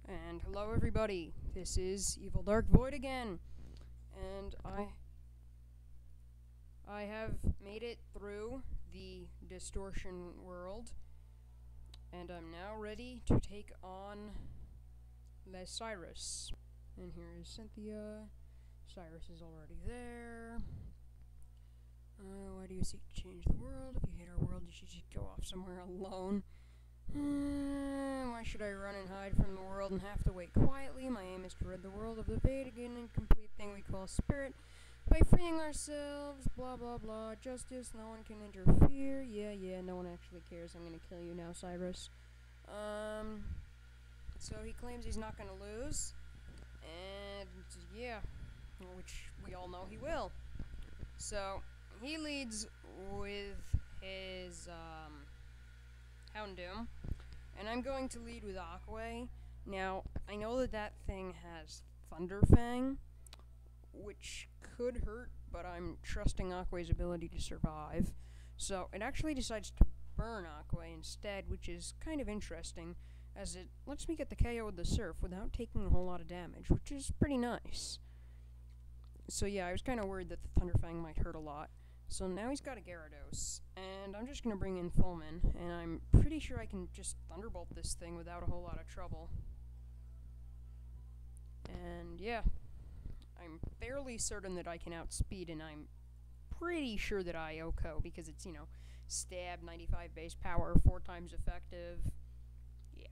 And hello everybody, this is EvilDarkVoid again, and I have made it through the Distortion World, and I'm now ready to take on Cyrus. And here is Cynthia. Cyrus is already there. Why do you seek to change the world? If you hate our world, you should just go off somewhere alone. Why should I run and hide from the world and have to wait quietly? My aim is to rid the world of the vague and incomplete thing we call spirit by freeing ourselves, blah blah blah. Justice, no one can interfere. Yeah, no one actually cares. I'm gonna kill you now, Cyrus. So he claims he's not gonna lose, and yeah, which we all know he will. So he leads with his Houndoom, and I'm going to lead with Aquay. Now, I know that thing has Thunderfang, which could hurt, but I'm trusting Aquay's ability to survive. So, it actually decides to burn Aquay instead, which is kind of interesting, as it lets me get the KO with the Surf without taking a whole lot of damage, which is pretty nice. So yeah, I was kind of worried that the Thunderfang might hurt a lot. So now he's got a Gyarados, and I'm just going to bring in Fulmin, and I'm pretty sure I can just Thunderbolt this thing without a whole lot of trouble. And yeah, I'm fairly certain that I can outspeed, and I'm pretty sure that I OHKO, because it's, you know, stab, 95 base power, 4 times effective. Yeah.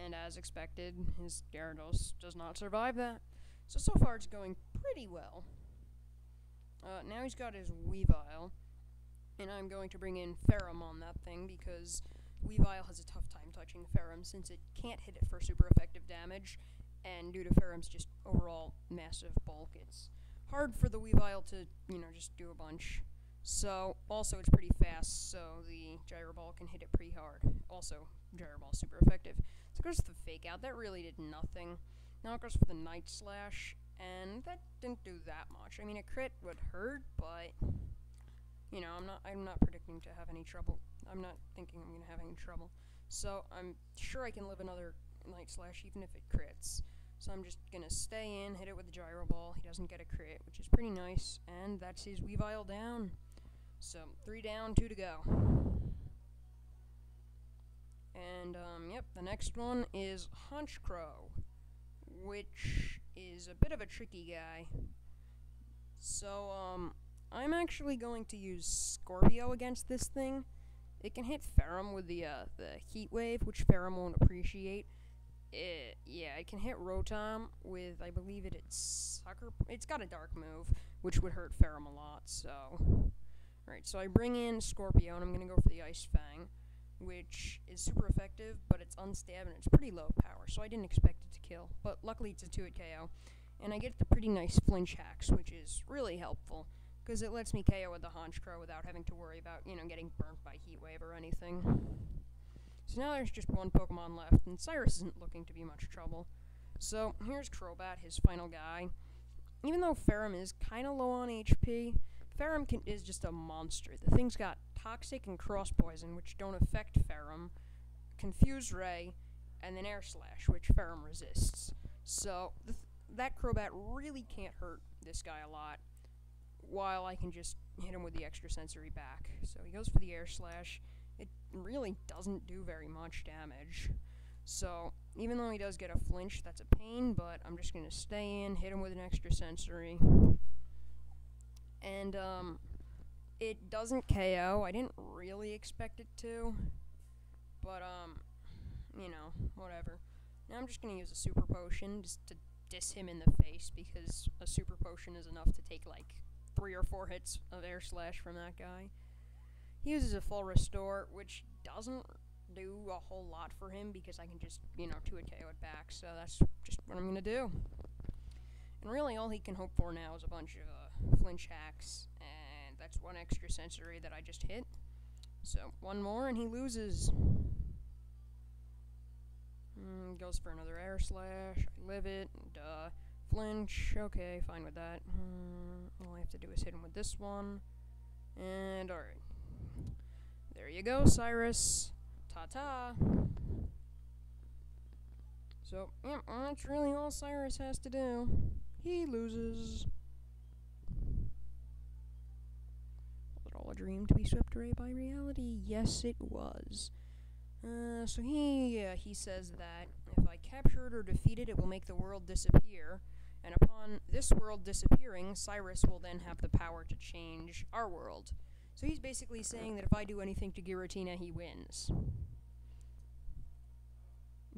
And as expected, his Gyarados does not survive that. So far it's going pretty well. Now he's got his Weavile, and I'm going to bring in Ferrum on that thing, because Weavile has a tough time touching Ferrum, since it can't hit it for super effective damage, and due to Ferrum's just overall massive bulk, it's hard for the Weavile to, you know, just do a bunch. So, also it's pretty fast, so the Gyro Ball can hit it pretty hard. Also, Gyro Ball's super effective. So it goes to the Fake Out, that really did nothing. Now it goes for the Night Slash, and that didn't do that much. I mean, a crit would hurt, but you know, I'm not predicting to have any trouble. I'm not thinking I'm gonna have any trouble. So I'm sure I can live another Night Slash even if it crits. So I'm just gonna stay in, hit it with the Gyro Ball. He doesn't get a crit, which is pretty nice, and that's his Weavile down. So 3 down, 2 to go. And yep, the next one is Honchkrow, which is a bit of a tricky guy. So, I'm actually going to use Scorpio against this thing. It can hit Ferrum with the Heat Wave, which Ferrum won't appreciate. Yeah, it can hit Rotom with, I believe it's Sucker. It's got a Dark move, which would hurt Ferrum a lot, so. Alright, so I bring in Scorpio, and I'm gonna go for the Ice Fang, which is super effective, but it's unstab and it's pretty low power, so I didn't expect it to kill. But luckily it's a 2-hit KO, and I get the pretty nice flinch hacks, which is really helpful, because it lets me KO with the Honchkrow without having to worry about, you know, getting burnt by Heat Wave or anything. So now there's just one Pokemon left, and Cyrus isn't looking to be much trouble. So here's Crobat, his final guy. Even though Ferrum is kind of low on HP, Ferrum is just a monster. The thing's got Toxic and Cross Poison, which don't affect Ferrum, Confuse Ray, and then Air Slash, which Ferrum resists. So that Crobat really can't hurt this guy a lot, while I can just hit him with the extra sensory back. So he goes for the Air Slash. It really doesn't do very much damage. So even though he does get a flinch, that's a pain, but I'm just going to stay in, hit him with an extra sensory. And, it doesn't KO. I didn't really expect it to. But, you know, whatever. Now I'm just gonna use a Super Potion just to diss him in the face, because a Super Potion is enough to take, like, 3 or 4 hits of Air Slash from that guy. He uses a Full Restore, which doesn't do a whole lot for him, because I can just, you know, 2-hit KO it back, so that's just what I'm gonna do. And really, all he can hope for now is a bunch of flinch hacks, and that's 1 extra sensory that I just hit. So, 1 more, and he loses. Goes for another Air Slash. I live it. Flinch. Okay, fine with that. All I have to do is hit him with this one. And, alright. There you go, Cyrus. Ta-ta. So, yeah, that's really all Cyrus has to do. He loses. Was it all a dream to be swept away by reality? Yes, it was. So he says that if I capture it or defeat it, it will make the world disappear. And upon this world disappearing, Cyrus will then have the power to change our world. So he's basically saying that if I do anything to Giratina, he wins.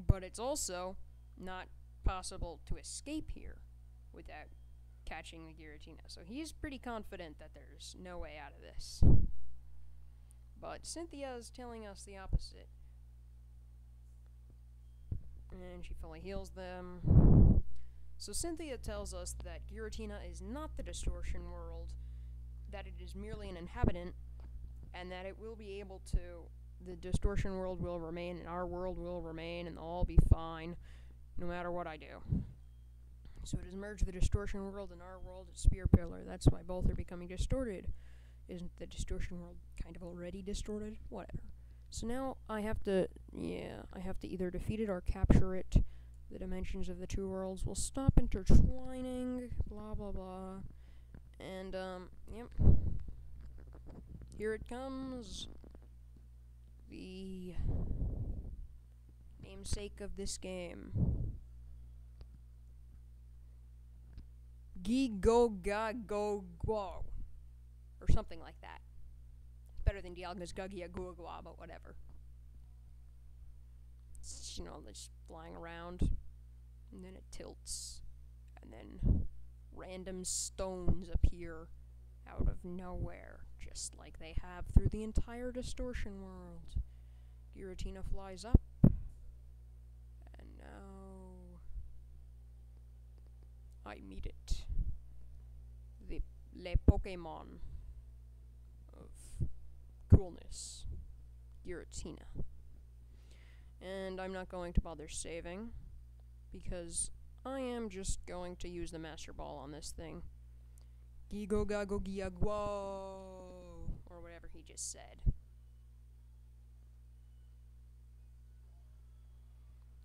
But it's also not possible to escape here without catching the Giratina. So he's pretty confident that there's no way out of this. But Cynthia is telling us the opposite. And she fully heals them. So Cynthia tells us that Giratina is not the Distortion World, that it is merely an inhabitant, and that it will be able to... The Distortion World will remain, and our world will remain, and they'll all be fine, no matter what I do. So it has merged the Distortion World and our world at Spear Pillar. That's why both are becoming distorted. Isn't the Distortion World kind of already distorted? Whatever. So now I have to either defeat it or capture it. The dimensions of the two worlds will stop intertwining, blah blah blah. And, yep. Here it comes. The namesake of this game. Gi-go-ga-go-guo. Or something like that. It's better than Dialga's Guggia-gua-gua, but whatever. It's, you know, just flying around. And then it tilts. And then random stones appear out of nowhere, just like they have through the entire Distortion World. Giratina flies up, and now I meet it. Le Pokemon of coolness, Giratina. And I'm not going to bother saving, because I am just going to use the Master Ball on this thing. Gigo gago giagwo, or whatever he just said.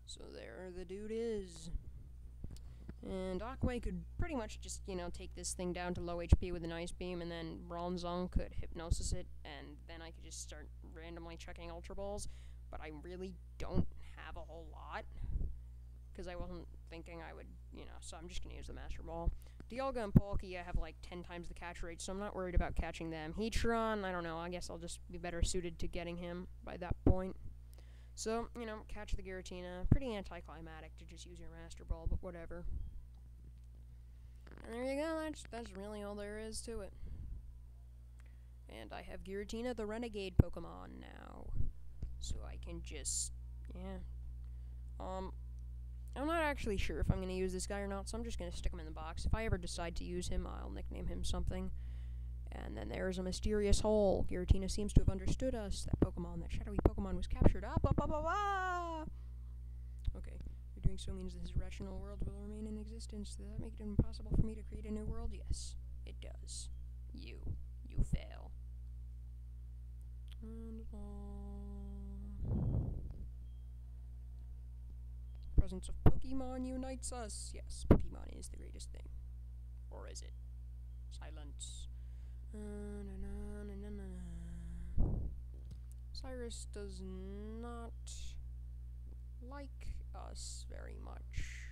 So there the dude is. And Aquay could pretty much just, you know, take this thing down to low HP with an Ice Beam, and then Bronzong could Hypnosis it, and then I could just start randomly chucking Ultra Balls. But I really don't have a whole lot, because I wasn't thinking I would, you know, so I'm just going to use the Master Ball. Dialga and Palkia have like 10 times the catch rate, so I'm not worried about catching them. Heatran, I don't know, I guess I'll just be better suited to getting him by that point. So, you know, catch the Giratina. Pretty anticlimactic to just use your Master Ball, but whatever. And there you go, that's really all there is to it. And I have Giratina, the Renegade Pokemon, now. So I can just, yeah. I'm not actually sure if I'm going to use this guy or not, so I'm just going to stick him in the box. If I ever decide to use him, I'll nickname him something. And then there's a mysterious hole. Giratina seems to have understood us. That shadowy Pokemon was captured. Okay, you're doing so means this irrational world will remain in existence. Does that make it impossible for me to create a new world? Yes, it does. You fail. And, presence of Pokemon unites us. Yes, Pokemon is the greatest thing. Or is it? Silence. Cyrus does not like us very much.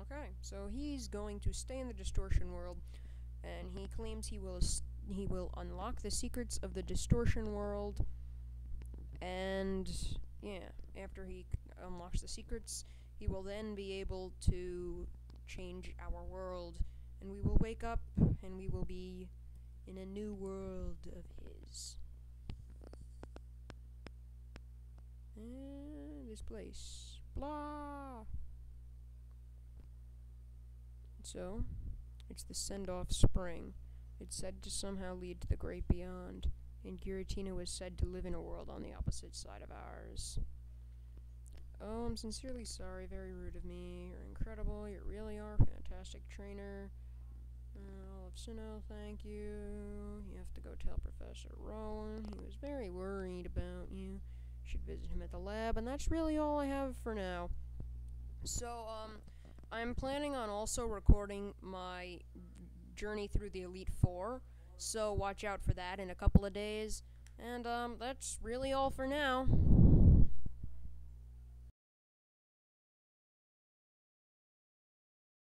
Okay, so he's going to stay in the Distortion World, and he claims he will unlock the secrets of the Distortion World, and yeah, after he unlocks the secrets, he will then be able to change our world, and we will wake up, and we will be in a new world of his. And this place. Blah! So, it's the Send-Off Spring. It's said to somehow lead to the great beyond, and Giratina was said to live in a world on the opposite side of ours. Oh, I'm sincerely sorry, very rude of me. You're incredible, you really are a fantastic trainer. Olive Sinnoh, thank you. You have to go tell Tell Professor Rowan he was very worried about you. Should visit him at the lab, and that's really all I have for now. So, I'm planning on also recording my journey through the Elite Four, so watch out for that in a couple of days. And, that's really all for now.